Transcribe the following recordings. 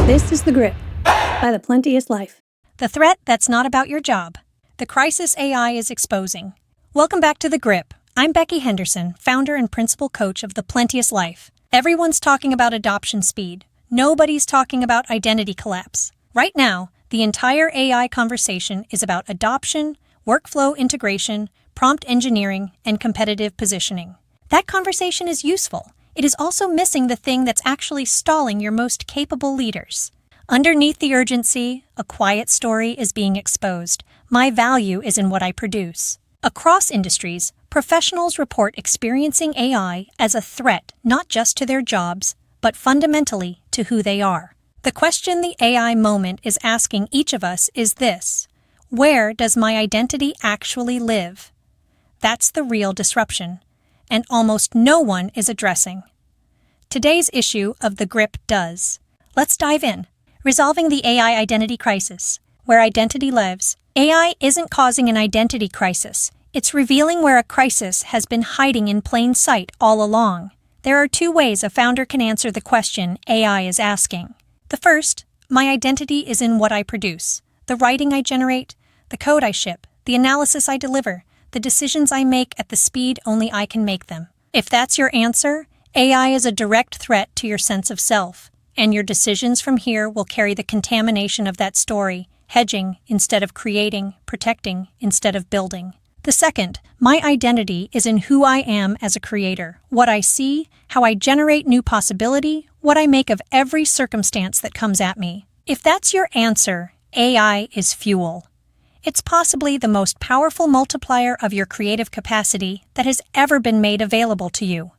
This is The Grip by the Plenteous Life. The threat that's not about your job. The crisis AI is exposing. Welcome back to The Grip. I'm Becky Henderson, founder and principal coach of the Plenteous Life. Everyone's talking about adoption speed. Nobody's talking about identity collapse. Right now, the entire AI conversation is about adoption, workflow integration, prompt engineering, and competitive positioning. That conversation is useful. It is also missing the thing that's actually stalling your most capable leaders. Underneath the urgency, a quiet story is being exposed. My value is in what I produce. Across industries, professionals report experiencing AI as a threat not just to their jobs, but fundamentally to who they are. The question the AI moment is asking each of us is this: where does my identity actually live? That's the real disruption, and almost no one is addressing. Today's issue of The Grip does. Let's dive in. Resolving the AI identity crisis. Where identity lives. AI isn't causing an identity crisis. It's revealing where a crisis has been hiding in plain sight all along. There are two ways a founder can answer the question AI is asking. The first, my identity is in what I produce. The writing I generate, the code I ship, the analysis I deliver, the decisions I make at the speed only I can make them. If that's your answer, AI is a direct threat to your sense of self, and your decisions from here will carry the contamination of that story, hedging instead of creating, protecting instead of building. The second, my identity is in who I am as a creator, what I see, how I generate new possibility, what I make of every circumstance that comes at me. If that's your answer, AI is fuel. It's possibly the most powerful multiplier of your creative capacity that has ever been made available to you.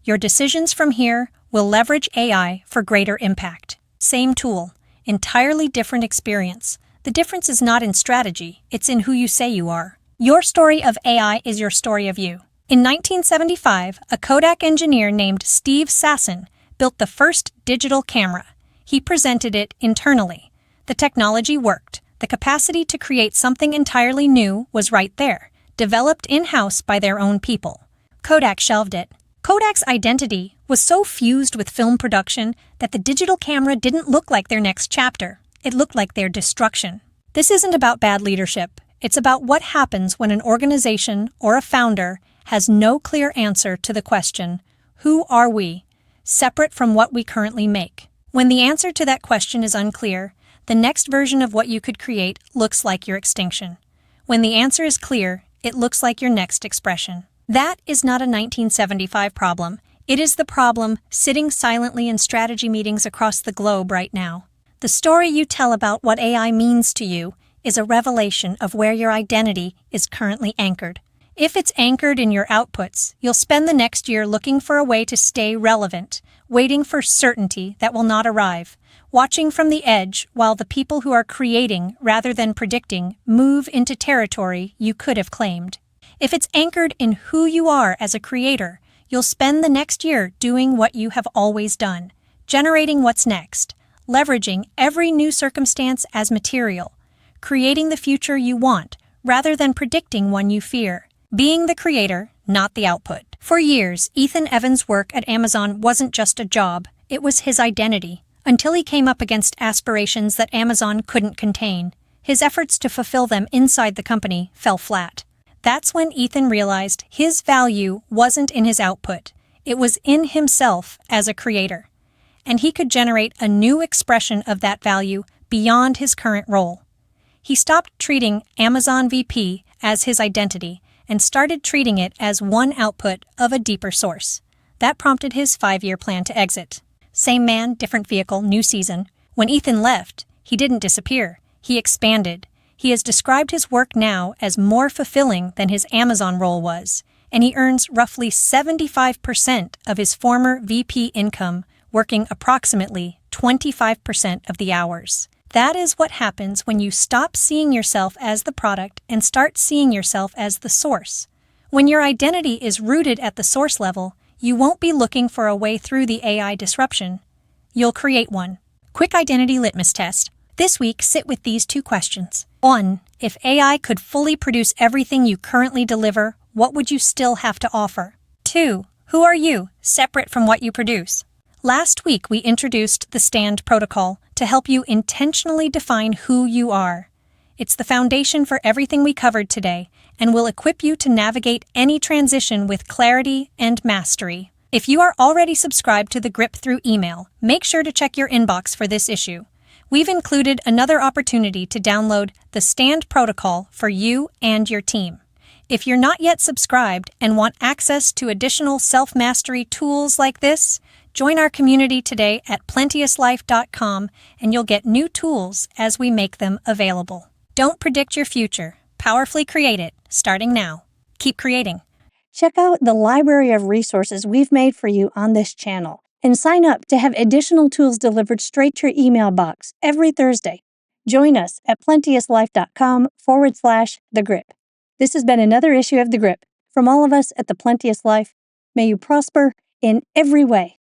Your decisions from here will leverage AI for greater impact. Same tool, entirely different experience. The difference is not in strategy, it's in who you say you are. Your story of AI is your story of you. In 1975, a Kodak engineer named Steve Sasson built the first digital camera. He presented it internally. The technology worked. The capacity to create something entirely new was right there, developed in-house by their own people. Kodak shelved it. Kodak's identity was so fused with film production that the digital camera didn't look like their next chapter. It looked like their destruction. This isn't about bad leadership. It's about what happens when an organization or a founder has no clear answer to the question, who are we, separate from what we currently make? When the answer to that question is unclear, the next version of what you could create looks like your extinction. When the answer is clear, it looks like your next expression. That is not a 1975 problem. It is the problem sitting silently in strategy meetings across the globe right now. The story you tell about what AI means to you is a revelation of where your identity is currently anchored. If it's anchored in your outputs, you'll spend the next year looking for a way to stay relevant, waiting for certainty that will not arrive, watching from the edge while the people who are creating rather than predicting move into territory you could have claimed. If it's anchored in who you are as a creator, you'll spend the next year doing what you have always done, generating what's next, leveraging every new circumstance as material, creating the future you want rather than predicting one you fear, being the creator, not the output. For years, Ethan Evans' work at Amazon wasn't just a job, it was his identity, until he came up against aspirations that Amazon couldn't contain. His efforts to fulfill them inside the company fell flat. That's when Ethan realized his value wasn't in his output, it was in himself as a creator. And he could generate a new expression of that value beyond his current role. He stopped treating Amazon VP as his identity and started treating it as one output of a deeper source. That prompted his 5-year plan to exit. Same man, different vehicle, new season. When Ethan left, he didn't disappear. He expanded. He has described his work now as more fulfilling than his Amazon role was, and he earns roughly 75% of his former VP income, working approximately 25% of the hours. That is what happens when you stop seeing yourself as the product and start seeing yourself as the source. When your identity is rooted at the source level, you won't be looking for a way through the AI disruption. You'll create one. Quick identity litmus test. This week, sit with these two questions. 1. If AI could fully produce everything you currently deliver, what would you still have to offer? 2. Who are you, separate from what you produce? Last week, we introduced the STAND protocol to help you intentionally define who you are. It's the foundation for everything we covered today and will equip you to navigate any transition with clarity and mastery. If you are already subscribed to the Grip through email, make sure to check your inbox for this issue. We've included another opportunity to download the Stand protocol for you and your team. If you're not yet subscribed and want access to additional self-mastery tools like this, join our community today at plenteouslife.com and you'll get new tools as we make them available. Don't predict your future. Powerfully create it, starting now. Keep creating. Check out the library of resources we've made for you on this channel and sign up to have additional tools delivered straight to your email box every Thursday. Join us at plenteouslife.com/The Grip. This has been another issue of The Grip. From all of us at the Plenteous Life, may you prosper in every way.